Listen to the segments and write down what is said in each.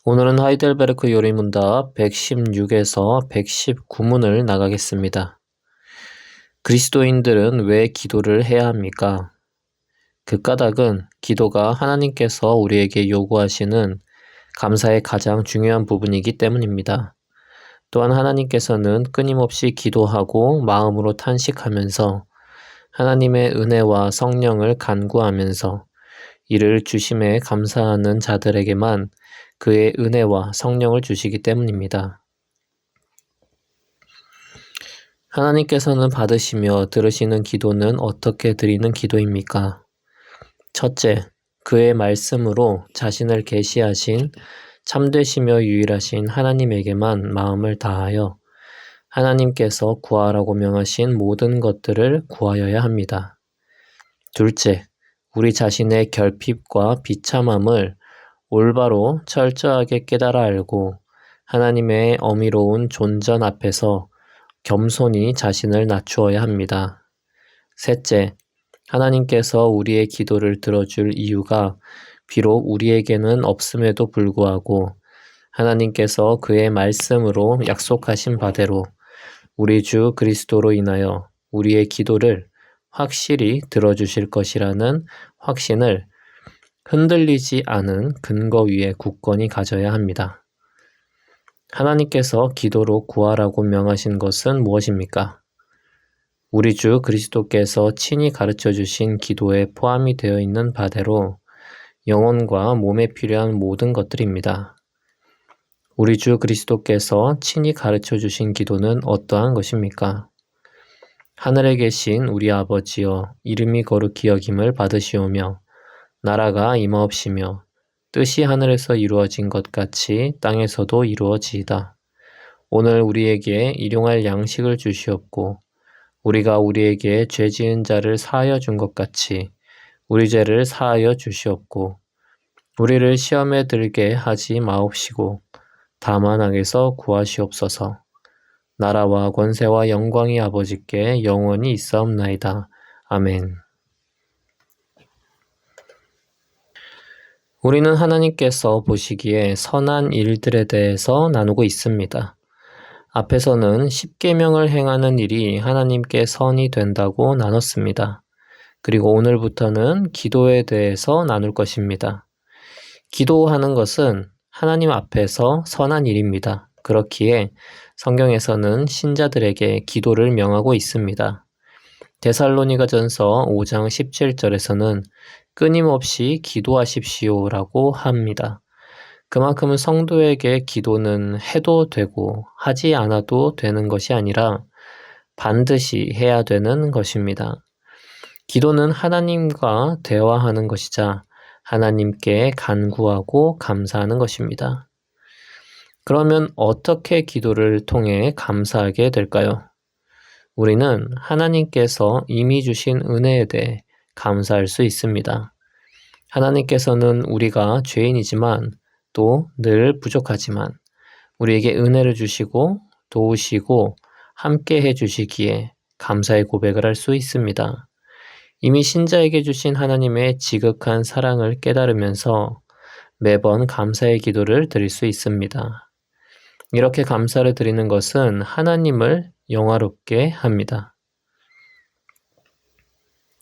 오늘은 하이델베르크 요리문답 116에서 119문을 나가겠습니다. 그리스도인들은 왜 기도를 해야 합니까? 그 까닭은 기도가 하나님께서 우리에게 요구하시는 감사의 가장 중요한 부분이기 때문입니다. 또한 하나님께서는 끊임없이 기도하고 마음으로 탄식하면서 하나님의 은혜와 성령을 간구하면서 이를 주심에 감사하는 자들에게만 그의 은혜와 성령을 주시기 때문입니다. 하나님께서는 받으시며 들으시는 기도는 어떻게 드리는 기도입니까? 첫째, 그의 말씀으로 자신을 계시하신 참되시며 유일하신 하나님에게만 마음을 다하여 하나님께서 구하라고 명하신 모든 것들을 구하여야 합니다. 둘째, 우리 자신의 결핍과 비참함을 올바로 철저하게 깨달아 알고 하나님의 어미로운 존전 앞에서 겸손히 자신을 낮추어야 합니다. 셋째, 하나님께서 우리의 기도를 들어줄 이유가 비록 우리에게는 없음에도 불구하고 하나님께서 그의 말씀으로 약속하신 바대로 우리 주 그리스도로 인하여 우리의 기도를 확실히 들어주실 것이라는 확신을 흔들리지 않은 근거 위에 굳건히 가져야 합니다. 하나님께서 기도로 구하라고 명하신 것은 무엇입니까? 우리 주 그리스도께서 친히 가르쳐 주신 기도에 포함이 되어 있는 바대로 영혼과 몸에 필요한 모든 것들입니다. 우리 주 그리스도께서 친히 가르쳐 주신 기도는 어떠한 것입니까? 하늘에 계신 우리 아버지여, 이름이 거룩히 여김을 받으시오며 나라가 임하옵시며 뜻이 하늘에서 이루어진 것 같이 땅에서도 이루어지이다. 오늘 우리에게 일용할 양식을 주시옵고 우리가 우리에게 죄 지은 자를 사하여 준 것 같이 우리 죄를 사하여 주시옵고 우리를 시험에 들게 하지 마옵시고 다만 악에서 구하시옵소서. 나라와 권세와 영광이 아버지께 영원히 있사옵나이다. 아멘. 우리는 하나님께서 보시기에 선한 일들에 대해서 나누고 있습니다. 앞에서는 십계명을 행하는 일이 하나님께 선이 된다고 나눴습니다. 그리고 오늘부터는 기도에 대해서 나눌 것입니다. 기도하는 것은 하나님 앞에서 선한 일입니다. 그렇기에 성경에서는 신자들에게 기도를 명하고 있습니다. 데살로니가전서 5장 17절에서는 끊임없이 기도하십시오라고 합니다. 그만큼 성도에게 기도는 해도 되고 하지 않아도 되는 것이 아니라 반드시 해야 되는 것입니다. 기도는 하나님과 대화하는 것이자 하나님께 간구하고 감사하는 것입니다. 그러면 어떻게 기도를 통해 감사하게 될까요? 우리는 하나님께서 이미 주신 은혜에 대해 감사할 수 있습니다. 하나님께서는 우리가 죄인이지만 또 늘 부족하지만 우리에게 은혜를 주시고 도우시고 함께 해주시기에 감사의 고백을 할 수 있습니다. 이미 신자에게 주신 하나님의 지극한 사랑을 깨달으면서 매번 감사의 기도를 드릴 수 있습니다. 이렇게 감사를 드리는 것은 하나님을 영화롭게 합니다.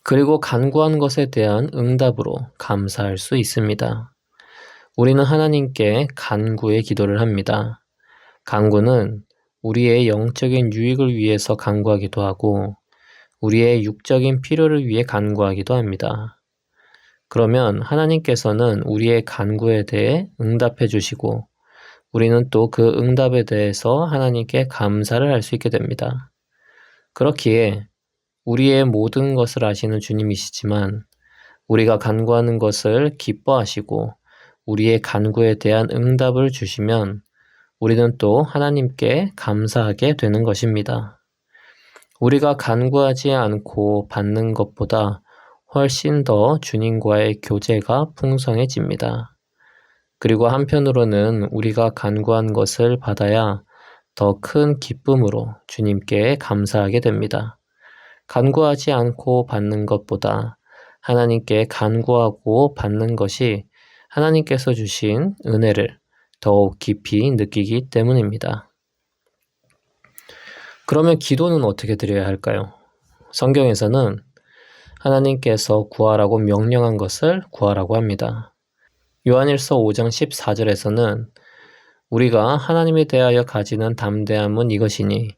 그리고 간구한 것에 대한 응답으로 감사할 수 있습니다. 우리는 하나님께 간구의 기도를 합니다. 간구는 우리의 영적인 유익을 위해서 간구하기도 하고 우리의 육적인 필요를 위해 간구하기도 합니다. 그러면 하나님께서는 우리의 간구에 대해 응답해 주시고 우리는 또 그 응답에 대해서 하나님께 감사를 할 수 있게 됩니다. 그렇기에 우리의 모든 것을 아시는 주님이시지만 우리가 간구하는 것을 기뻐하시고 우리의 간구에 대한 응답을 주시면 우리는 또 하나님께 감사하게 되는 것입니다. 우리가 간구하지 않고 받는 것보다 훨씬 더 주님과의 교제가 풍성해집니다. 그리고 한편으로는 우리가 간구한 것을 받아야 더 큰 기쁨으로 주님께 감사하게 됩니다. 간구하지 않고 받는 것보다 하나님께 간구하고 받는 것이 하나님께서 주신 은혜를 더욱 깊이 느끼기 때문입니다. 그러면 기도는 어떻게 드려야 할까요? 성경에서는 하나님께서 구하라고 명령한 것을 구하라고 합니다. 요한일서 5장 14절에서는 우리가 하나님에 대하여 가지는 담대함은 이것이니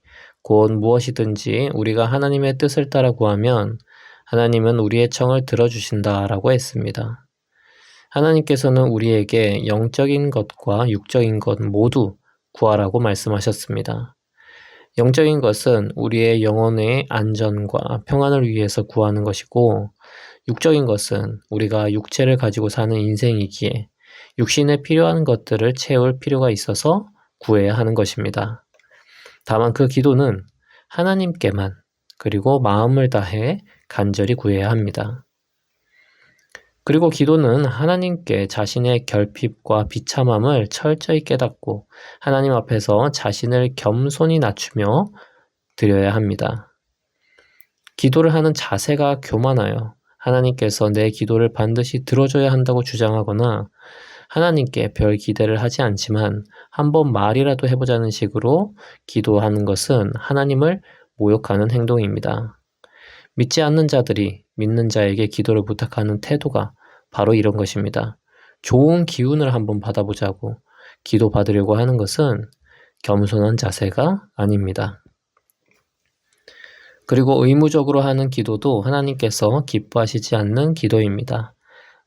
곧 무엇이든지 우리가 하나님의 뜻을 따라 구하면 하나님은 우리의 청을 들어주신다 라고 했습니다. 하나님께서는 우리에게 영적인 것과 육적인 것 모두 구하라고 말씀하셨습니다. 영적인 것은 우리의 영혼의 안전과 평안을 위해서 구하는 것이고, 육적인 것은 우리가 육체를 가지고 사는 인생이기에 육신에 필요한 것들을 채울 필요가 있어서 구해야 하는 것입니다. 다만 그 기도는 하나님께만 그리고 마음을 다해 간절히 구해야 합니다. 그리고 기도는 하나님께 자신의 결핍과 비참함을 철저히 깨닫고 하나님 앞에서 자신을 겸손히 낮추며 드려야 합니다. 기도를 하는 자세가 교만하여 하나님께서 내 기도를 반드시 들어줘야 한다고 주장하거나 하나님께 별 기대를 하지 않지만 한번 말이라도 해보자는 식으로 기도하는 것은 하나님을 모욕하는 행동입니다. 믿지 않는 자들이 믿는 자에게 기도를 부탁하는 태도가 바로 이런 것입니다. 좋은 기운을 한번 받아보자고 기도 받으려고 하는 것은 겸손한 자세가 아닙니다. 그리고 의무적으로 하는 기도도 하나님께서 기뻐하시지 않는 기도입니다.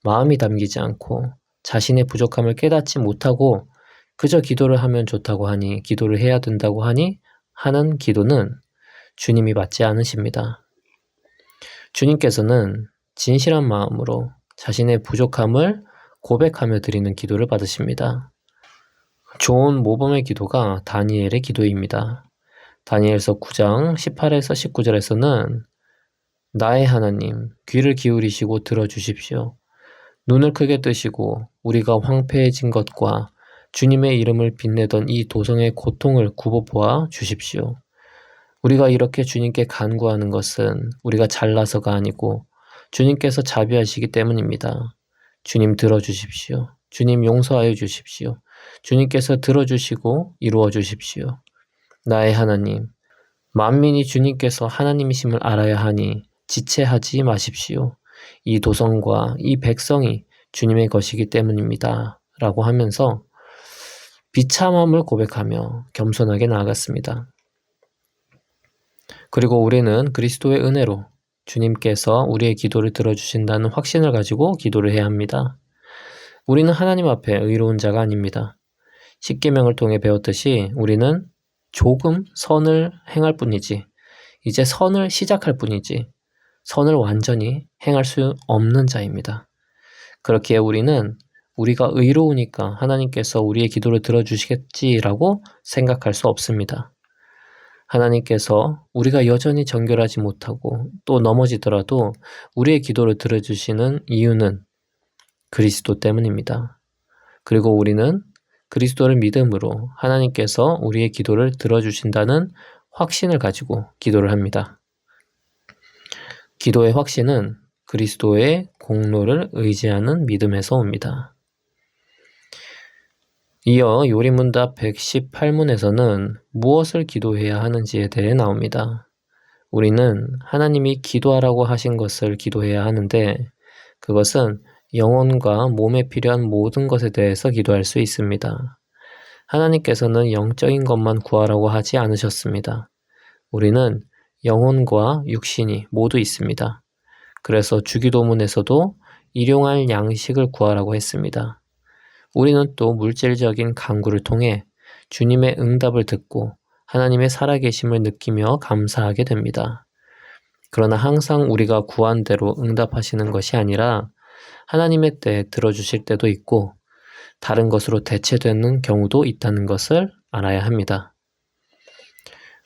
마음이 담기지 않고 자신의 부족함을 깨닫지 못하고 그저 기도를 하면 좋다고 하니, 기도를 해야 된다고 하니 하는 기도는 주님이 받지 않으십니다. 주님께서는 진실한 마음으로 자신의 부족함을 고백하며 드리는 기도를 받으십니다. 좋은 모범의 기도가 다니엘의 기도입니다. 다니엘서 9장 18에서 19절에서는 나의 하나님, 귀를 기울이시고 들어주십시오. 눈을 크게 뜨시고 우리가 황폐해진 것과 주님의 이름을 빛내던 이 도성의 고통을 굽어보아 주십시오. 우리가 이렇게 주님께 간구하는 것은 우리가 잘나서가 아니고 주님께서 자비하시기 때문입니다. 주님 들어주십시오. 주님 용서하여 주십시오. 주님께서 들어주시고 이루어 주십시오. 나의 하나님, 만민이 주님께서 하나님이심을 알아야 하니 지체하지 마십시오. 이 도성과 이 백성이 주님의 것이기 때문입니다. 라고 하면서 비참함을 고백하며 겸손하게 나아갔습니다. 그리고 우리는 그리스도의 은혜로 주님께서 우리의 기도를 들어주신다는 확신을 가지고 기도를 해야 합니다. 우리는 하나님 앞에 의로운 자가 아닙니다. 십계명을 통해 배웠듯이 우리는 조금 선을 행할 뿐이지, 이제 선을 시작할 뿐이지 선을 완전히 행할 수 없는 자입니다. 그렇기에 우리는 우리가 의로우니까 하나님께서 우리의 기도를 들어주시겠지라고 생각할 수 없습니다. 하나님께서 우리가 여전히 정결하지 못하고 또 넘어지더라도 우리의 기도를 들어주시는 이유는 그리스도 때문입니다. 그리고 우리는 그리스도를 믿음으로 하나님께서 우리의 기도를 들어주신다는 확신을 가지고 기도를 합니다. 기도의 확신은 그리스도의 공로를 의지하는 믿음에서 옵니다. 이어 요리문답 118문에서는 무엇을 기도해야 하는지에 대해 나옵니다. 우리는 하나님이 기도하라고 하신 것을 기도해야 하는데 그것은 영혼과 몸에 필요한 모든 것에 대해서 기도할 수 있습니다. 하나님께서는 영적인 것만 구하라고 하지 않으셨습니다. 우리는 영혼과 육신이 모두 있습니다. 그래서 주기도문에서도 일용할 양식을 구하라고 했습니다. 우리는 또 물질적인 간구를 통해 주님의 응답을 듣고 하나님의 살아계심을 느끼며 감사하게 됩니다. 그러나 항상 우리가 구한 대로 응답하시는 것이 아니라 하나님의 때에 들어주실 때도 있고 다른 것으로 대체되는 경우도 있다는 것을 알아야 합니다.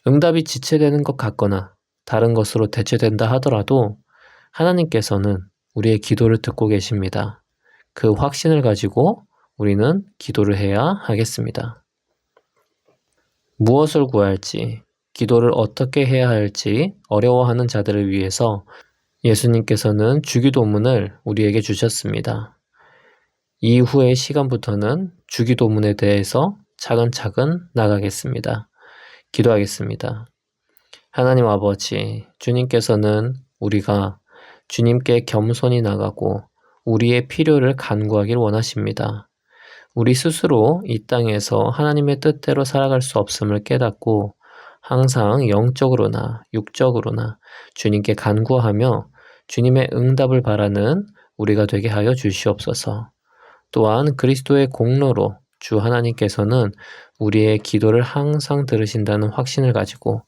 응답이 지체되는 것 같거나 다른 것으로 대체된다 하더라도 하나님께서는 우리의 기도를 듣고 계십니다. 그 확신을 가지고 우리는 기도를 해야 하겠습니다. 무엇을 구할지, 기도를 어떻게 해야 할지 어려워하는 자들을 위해서 예수님께서는 주기도문을 우리에게 주셨습니다. 이후의 시간부터는 주기도문에 대해서 차근차근 나가겠습니다. 기도하겠습니다. 하나님 아버지, 주님께서는 우리가 주님께 겸손히 나가고 우리의 필요를 간구하길 원하십니다. 우리 스스로 이 땅에서 하나님의 뜻대로 살아갈 수 없음을 깨닫고 항상 영적으로나 육적으로나 주님께 간구하며 주님의 응답을 바라는 우리가 되게 하여 주시옵소서. 또한 그리스도의 공로로 주 하나님께서는 우리의 기도를 항상 들으신다는 확신을 가지고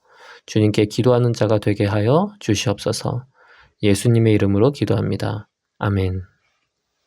주님께 기도하는 자가 되게 하여 주시옵소서. 예수님의 이름으로 기도합니다. 아멘.